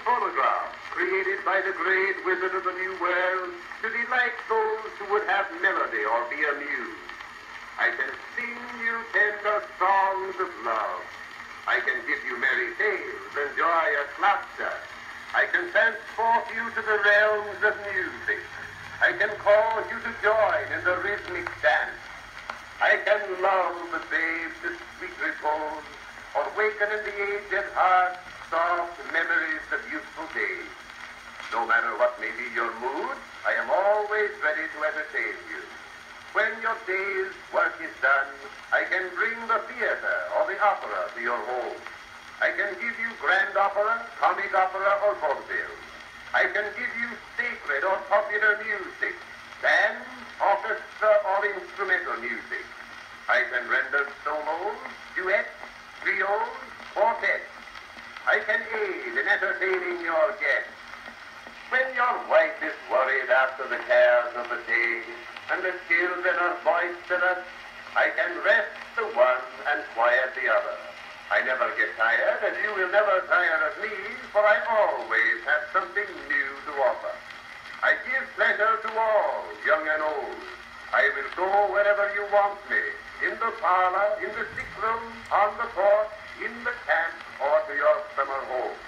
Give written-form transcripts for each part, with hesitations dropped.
phonograph, created by the great wizard of the New World to delight those who would have melody or be amused. I can sing you tender songs of love. I can give you merry tales and joyous laughter. I can transport you to the realms of music. I can cause you to join in the rhythmic dance. I can lull the babe to sweet repose, or waken in the aged heart soft memories of youthful days. No matter what may be your mood, I am always ready to entertain you. When your day's work is done, I can bring the theater or the opera to your home. I can give you grand opera, comic opera, or vaudeville. I can give you sacred or popular music, band, orchestra, or instrumental music. I can render solos, duets, trios, quartets. I can aid in entertaining your guests. When your wife is worried after the cares of the day, and the children are boisterous, I can rest the one and quiet the other. I never get tired, and you will never tire of me, for I always have something new to offer. I give pleasure to all, young and old. I will go wherever you want me, in the parlor, in the sick room, on the porch, in the camp, or to your summer home.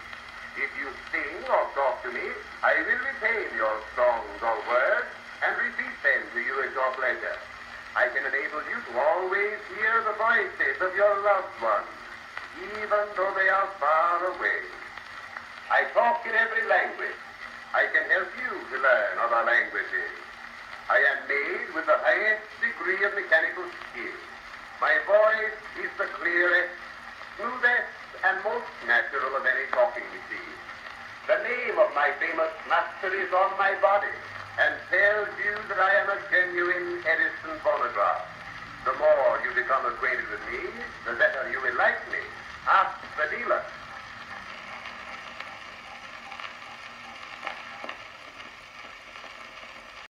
If you sing or talk to me, I will retain your songs or words and repeat them to you at your pleasure. I can enable you to always hear the voices of your loved ones, even though they are far away. I talk in every language. I can help you to learn other languages. I am made with the highest degree of mechanical skill. My voice is the clearest, smoothest, and most natural of any talking machine. The name of my famous master is on my body and tells you that I am a genuine Edison phonograph. The more you become acquainted with me, the better you will like me. Ask the dealer.